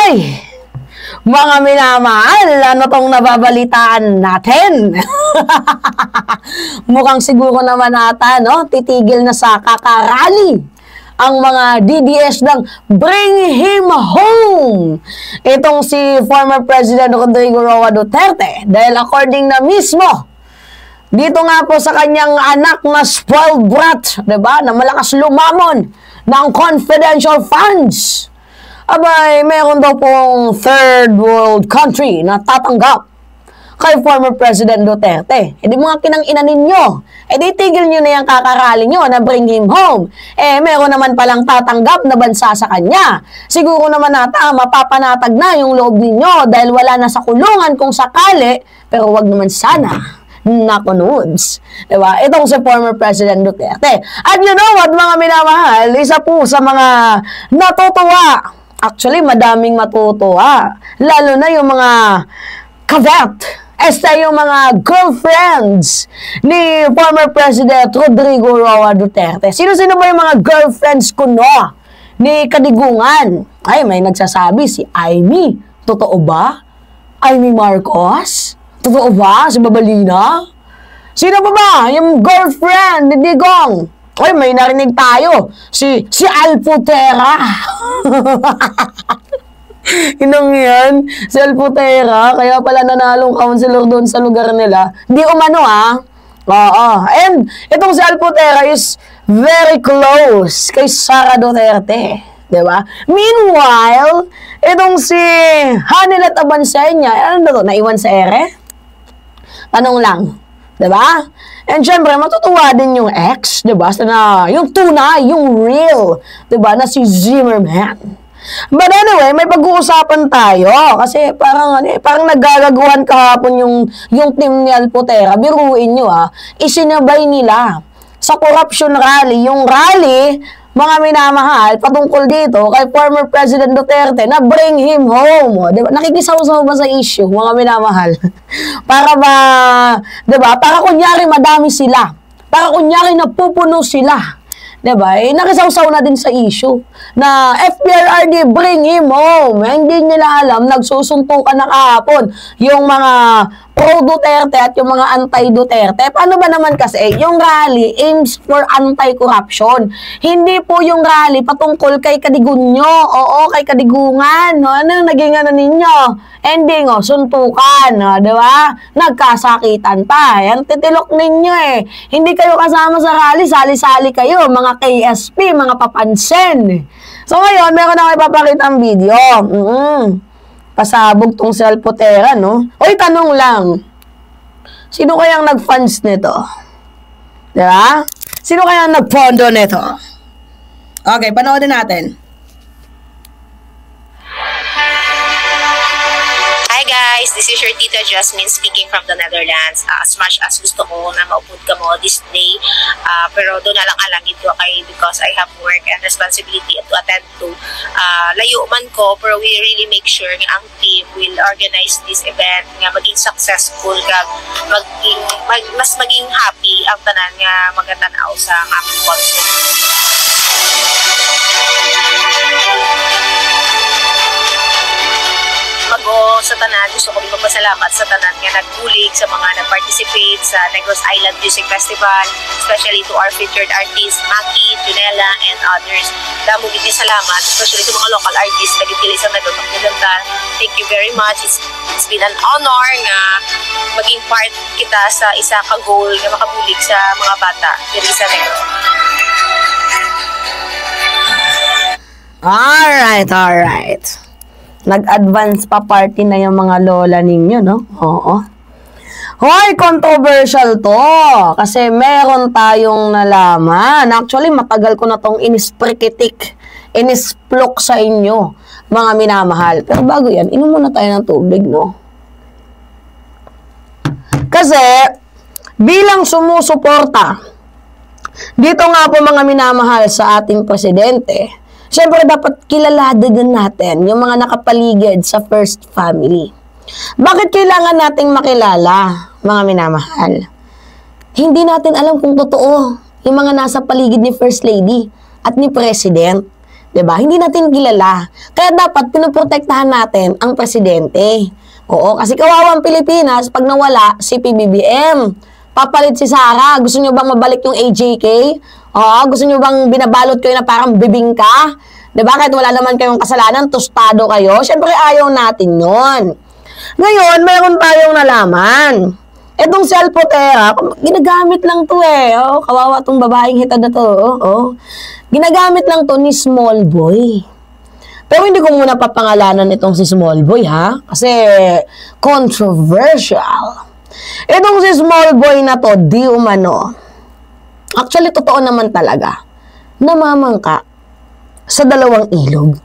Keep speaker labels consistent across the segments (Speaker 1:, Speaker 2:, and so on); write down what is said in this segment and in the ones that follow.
Speaker 1: Ay! Mga minamahal, ano tong nababalitaan natin? Mukhang siguro naman ata, no? Titigil na sa kakarali ang mga DDS ng Bring Him Home. Itong si former President Rodrigo Roa Duterte. Dahil according na mismo, dito nga po sa kanyang anak na spoiled brat, diba? Na malakas lumamon ng confidential funds. Abay, meron daw pong third world country na tatanggap kay former President Duterte. E di mga kinang-ina ninyo, e di tigil nyo na yung kakarali nyo na bring him home. Eh, meron naman palang tatanggap na bansa sa kanya. Siguro naman nata, mapapanatag na yung loob ninyo dahil wala na sa kulungan kung sakali, pero wag naman sana nakunuds. Diba? Itong si former President Duterte. At you know what, mga minamahal, isa po sa mga natutuwa. Actually, madaming matutuwa. Lalo na yung mga kavet. Yung mga girlfriends ni former President Rodrigo Roa Duterte. Sino-sino ba yung mga girlfriends ko, no? Ni Kadigungan. Ay, may nagsasabi, si Amy. Totoo ba? Amy Marcos? Totoo ba? Si Babalina? Sino pa ba? Yung girlfriend ni Digong. Ay, may narinig tayo. Si Alputera. Inong yan. Si Alputera. Kaya pala nanalong councilor doon sa lugar nila. Di umano, Oo. And itong si Alputera is very close kay Sara Duterte. Diba? Meanwhile, itong si Hanilet Abansenya, ano na to? Naiwan sa ere? Tanong lang. Diba? And syempre, matutuwa din yung ex, diba? Na yung tunay, yung real, diba? Na si Zimmerman. But anyway, may pag-uusapan tayo. Kasi parang naggagaguhan kahapon yung team ni Alputera. Biruin nyo, isinabay nila sa corruption rally. Yung rally, mga minamahal, patungkol dito kay former President Duterte na bring him home. Diba? Nakikisaw-saw ba sa issue, mga minamahal? Para ba, diba? Para kunyari madami sila. Para kunyari napupuno sila. Diba? Nakisaw-saw na din sa issue na FPRRD bring him home. Hindi nila alam, nagsusuntukan na kahapon yung mga pro-Duterte at yung mga anti-Duterte. Paano ba naman kasi yung rally aims for anti-corruption? Hindi po yung rally patungkol kay Kadigunyo. Oo, kay Kadigungan. No? Ano yung naging ano ninyo? Ending, suntukan. No? Diba? Nagkasakitan pa. Yan, titilok ninyo eh. Hindi kayo kasama sa rally, sali-sali kayo. Mga KSP, mga papansin. So ngayon, meron ako ipapakita ang video. Pasabog tong si Alputera, no? Oy, tanong lang. Sino kayang nag-funds nito? Diba? Sino kayang nag-pondo nito? Okay, panoodin natin.
Speaker 2: Hi guys, this is your Tita Jasmine speaking from the Netherlands. As much as gusto ko na maupod ka mo this day, pero doon na lang alangin ko kay because I have work and responsibility to attend to. Layo man ko, pero we really make sure nga ang team will organize this event nga maging successful kag mas maging happy ang tanan nga magatanaw sa aming concert. Sa tanan, gusto ko magpasalamat sa tanan nga nagbulig sa mga nag-participate sa Negros Island Music Festival, especially to our featured artists, Maki, Junella, and others. Damo gid salamat, especially sa mga local artists na gipili sa Negros Occidental. Thank you very much. It's been an honor nga maging part kita sa isa ka goal nga makabulig sa mga bata diri sa Negros.
Speaker 1: Alright. Nag-advance pa party na yung mga lola ninyo, no? Oo. Hoy, controversial to. Kasi meron tayong nalaman. Actually, matagal ko na tong inisplok sa inyo, mga minamahal. Pero bago yan, inom muna tayo ng tubig, no? Kasi, bilang sumusuporta, dito nga po mga minamahal sa ating presidente, siyempre, dapat kilala din natin yung mga nakapaligid sa first family. Bakit kailangan nating makilala, mga minamahal? Hindi natin alam kung totoo yung mga nasa paligid ni First Lady at ni President. 'Diba? Hindi natin kilala. Kaya dapat pinoprotektahan natin ang presidente. Oo, kasi kawawang Pilipinas, pag nawala si PBBM, papalit si Sara. Gusto nyo bang mabalik yung AJK? Oo, gusto nyo bang binabalot kayo na parang bibingka? Diba? Kahit wala naman kayong kasalanan, tostado kayo. Siyempre, ayaw natin yon. Ngayon, mayroon tayong nalaman. Etong si Alpotera, ginagamit lang to eh. Oh, kawawa tong babaeng hitad na to. Oh. Ginagamit lang to ni Small Boy. Pero hindi ko muna papangalanan itong si Small Boy, ha? Kasi controversial. Itong si Small Boy na to, di umano. Actually, totoo naman talaga. Namamangka sa dalawang ilog.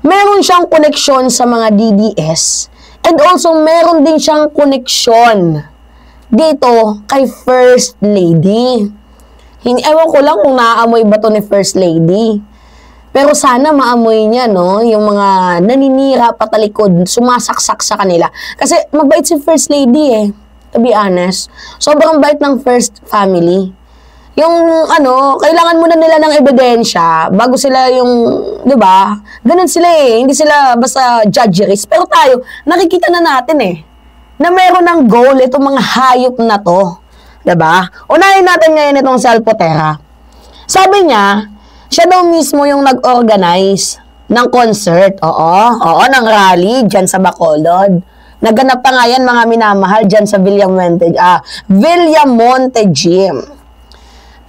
Speaker 1: Meron siyang koneksyon sa mga DDS. And also, meron din siyang koneksyon dito kay First Lady. Ewan ko lang kung naaamoy ba to ni First Lady. Pero sana maamoy niya, no? Yung mga naninira patalikod, sumasaksak sa kanila. Kasi mabait si First Lady eh, to be honest. Sobrang bait ng First Family. Yung kailangan muna nila ng ebidensya bago sila yung, di ba? Ganun sila eh. Hindi sila basta judgeries. Pero tayo, nakikita na natin eh, na meron ng goal itong mga hayop na to. Di ba? Unahin natin ngayon itong si Alpotera. Sabi niya, siya daw mismo yung nag-organize ng concert, oo, ng rally dyan sa Bacolod. Naganap pa nga yan, mga minamahal, dyan sa Villamonte Gym.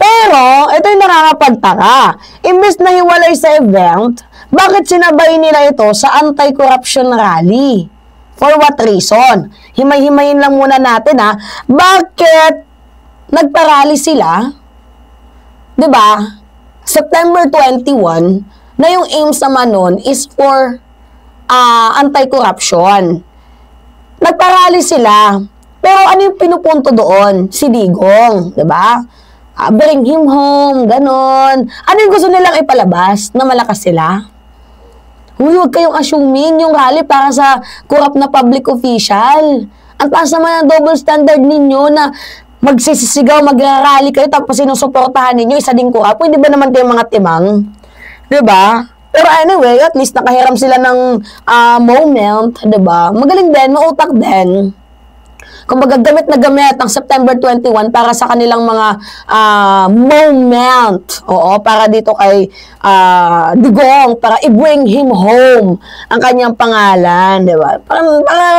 Speaker 1: Pero, ito yung nakakapagtaka. Imbes na hiwalay sa event, bakit sinabay nila ito sa anti-corruption rally? For what reason? Himay-himayin lang muna natin, ha? Bakit nagparally sila? Diba? September 21, na yung aims naman nun is for anti-corruption. Nagparally sila. Pero ano yung pinupunto doon? Si Digong, diba? Bring him home, ganon. Ano yung gusto nilang ipalabas? Na malakas sila? Huwag kayong assuming yung rally para sa corrupt na public official. Ang taas naman ang double standard ninyo na magsisisigaw, mag-rally kayo, tapos sinusuportahan ninyo, isa din corrupt. Pwede ba naman kayong mga timang? Diba? Pero anyway, at least nakahiram sila ng moment, diba? Magaling din, mautak din. Kumbaga, gamit na gamit ang September 21 para sa kanilang mga moment. Oo, para dito kay Digong, para i-bring him home ang kanyang pangalan, di ba? Para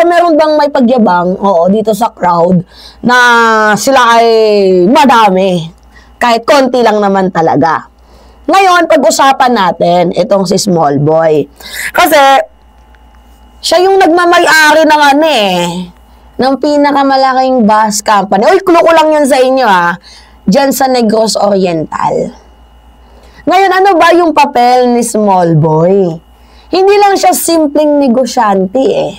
Speaker 1: meron bang may pagyabang, oo, dito sa crowd na sila ay madami. Kahit konti lang naman talaga. Ngayon, pag-usapan natin itong si Small Boy. Kasi, siya yung nagmamay-ari ng ng pinakamalaking bus company. Uy, clue ko lang yan sa inyo dyan sa Negros Oriental. Ngayon, ano ba yung papel ni Small Boy? Hindi lang siya simpleng negosyante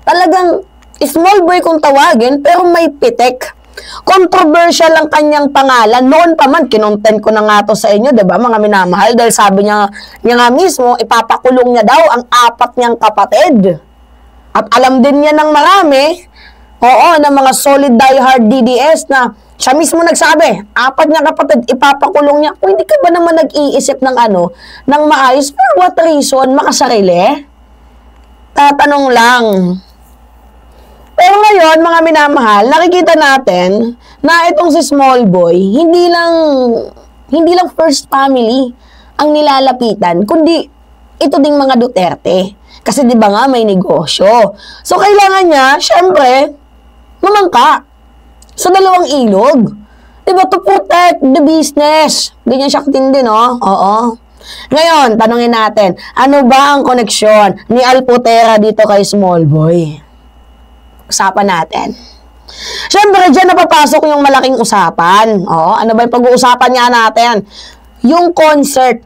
Speaker 1: Talagang Small Boy kung tawagin, pero may pitik. Controversial ang kanyang pangalan. Noon pa man, kinontent ko na nga to sa inyo, diba, mga minamahal? Dahil sabi niya nga mismo, ipapakulong niya daw ang 4 niyang kapatid. At alam din niya ng marami, ng mga solid diehard DDS na siya mismo nagsabi, 4 niya kapatid, ipapakulong niya. Kung hindi ka ba naman nag-iisip ng ng maayos, for what reason, makasarili? Tatanong lang. Pero ngayon, mga minamahal, nakikita natin na itong si Small Boy, hindi lang First Family ang nilalapitan, kundi ito ding mga Duterte. Kasi di ba nga may negosyo. So, kailangan niya, syempre, mamangka sa dalawang ilog. Di ba? To protect the business. Ganyan siya katindi, no? Oo. Ngayon, tanungin natin, ano ba ang koneksyon ni Alpotera dito kay Small Boy? Usapan natin. Syempre, dyan napapasok yung malaking usapan. Ano ba yung pag-uusapan niya natin? Yung concert.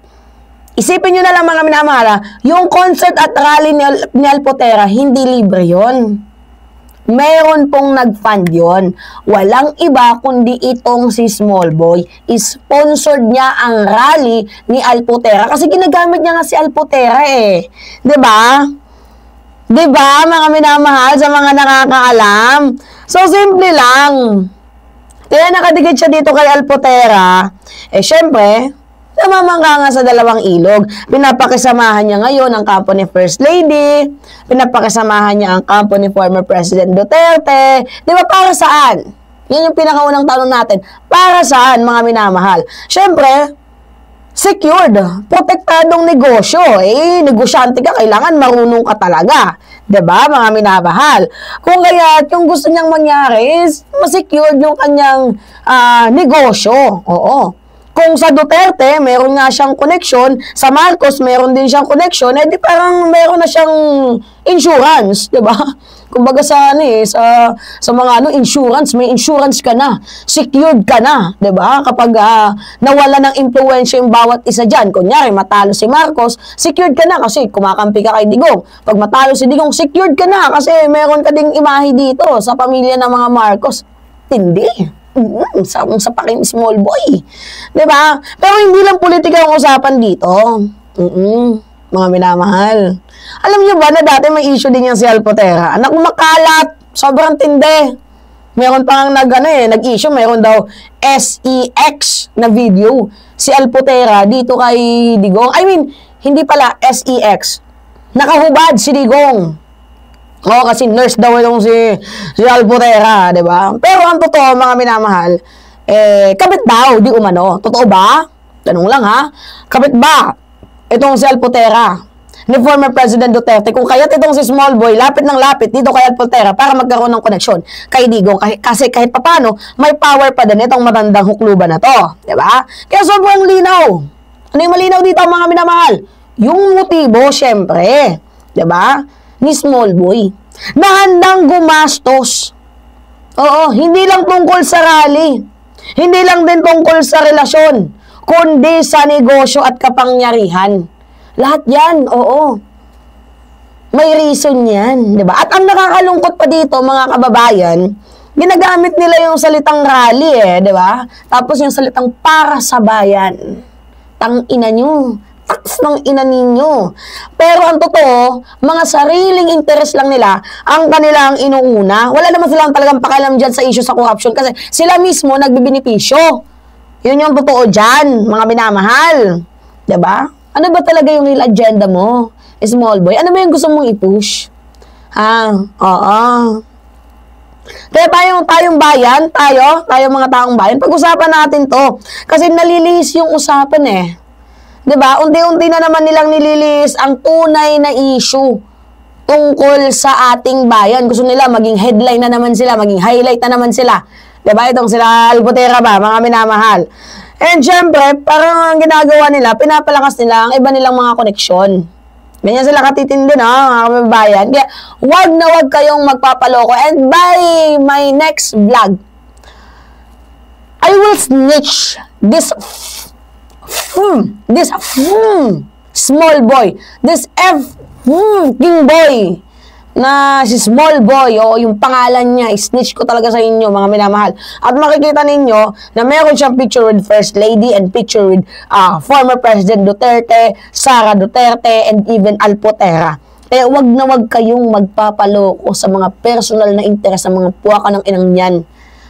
Speaker 1: Isipin nyo na lang, mga minamahal, yung concert at rally ni Alpotera, hindi libre yon. Meron pong nag-fund yon. Walang iba kundi itong si Small Boy. Sponsored niya ang rally ni Alpotera kasi ginagamit niya nga si Alpotera Diba? Diba, mga minamahal, sa mga nakakaalam? So, simple lang. Kaya nakadikit siya dito kay Alpotera. Syempre, Namamangka nga sa dalawang ilog. Pinapakisamahan niya ngayon ang kampo ni First Lady, pinapakisamahan niya ang kampo ni former President Duterte. Di ba, para saan? Yan yung pinakaunang tanong natin. Para saan, mga minamahal? Siyempre, secured, protektadong negosyo. Negosyante ka, kailangan marunong ka talaga. Diba, mga minamahal? Kung kaya, yung gusto niyang mangyari is, ma-secured yung kanyang negosyo. Oo. Kung sa Duterte, meron nga siyang connection, sa Marcos, meron din siyang connection, di parang meron na siyang insurance, diba? Kumbaga sa mga insurance, may insurance ka na, secured ka na, 'di ba? Kapag nawala ng impluwensya yung bawat isa diyan, kunyari matalo si Marcos, secured ka na kasi kumakampi ka kay Digong. Pag matalo si Digong, secured ka na kasi meron ka ding imahe dito sa pamilya ng mga Marcos. Tindi. Sa paking small boy. 'Di ba? Pero hindi lang politika ang usapan dito. Mga minamahal. Alam niyo ba na dati may issue din yan si Alpotera? Anak, makalat. Sobrang tindi. Meron pang nag-issue. Meron daw SEX na video. Si Alpotera dito kay Digong. I mean, hindi pala SEX. Nakahubad si Digong. Oo, kasi nurse daw itong si Alpotera, di ba? Pero ang totoo, mga minamahal, kabit daw, di umano. Totoo ba? Tanong lang ha. Kabit ba itong si Alpotera ni former President Duterte? Kung kaya't itong si Small Boy, lapit ng lapit dito kay Alpotera para magkaroon ng koneksyon kay Digong. Kasi kahit papano, may power pa din itong matandang hukluban na to. Diba? Kaya sobrang linaw. Ano yung malinaw dito, mga minamahal? Yung motibo, syempre. Diba? Ni Small Boy. Na handang gumastos. Oo, hindi lang tungkol sa rally. Hindi lang din tungkol sa relasyon, kundi sa negosyo at kapangyarihan. Lahat yan, oo. May reason yan, di ba? At ang nakakalungkot pa dito, mga kababayan, ginagamit nila yung salitang rally, di ba? Tapos yung salitang para sa bayan. Tang ina nyo. Taks ng ina ninyo. Pero ang totoo, mga sariling interest lang nila ang kanilang inuuna. Wala naman silang talagang pakialam dyan sa issue sa corruption kasi sila mismo nagbibinipisyo. Yun yung totoo dyan, mga minamahal. Diba? Ano ba talaga yung real agenda mo, Small Boy? Ano ba yung gusto mong i-push? Oo. Kaya tayong bayan, tayo mga taong bayan, pag-usapan natin to. Kasi nalilihis yung usapan eh. Diba? Unti-unti na naman nilang nililihis ang tunay na issue tungkol sa ating bayan. Gusto nila maging headline na naman sila, maging highlight na naman sila. Diba? Itong sila Alpotera ba, mga minamahal. And syempre, parang ang ginagawa nila, pinapalakas nila ang iba nilang mga koneksyon. Ganyan sila katitindi, no, mga kababayan. Kaya, wag na wag kayong magpapaloko. And by my next vlog, I will snitch this Small Boy, this King Boy, na si Small Boy, o yung pangalan niya, snitch ko talaga sa inyo, mga minamahal. At makikita ninyo na meron siyang picture with First Lady and picture with former President Duterte, Sara Duterte, and even Alpotera. Kaya wag na wag kayong magpapaloko sa mga personal na interes ng mga puwaka ng inang yan,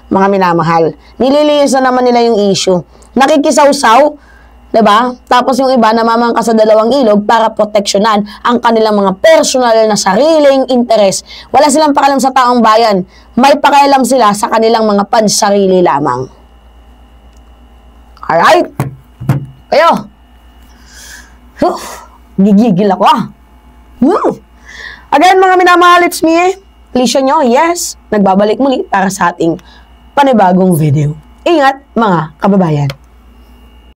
Speaker 1: mga minamahal. Nililinis na naman nila yung issue. Nakikisaw-saw, diba? Tapos yung iba namamangka sa dalawang ilog para proteksyonan ang kanilang mga personal na sariling interes. Wala silang pakialam sa taong bayan. May pakialam sila sa kanilang mga pansarili lamang. Alright? Kayo. Gigigil ako Again, mga minamahal, it's me. Lisyo nyo, yes. Nagbabalik muli para sa ating panibagong video. Ingat, mga kababayan.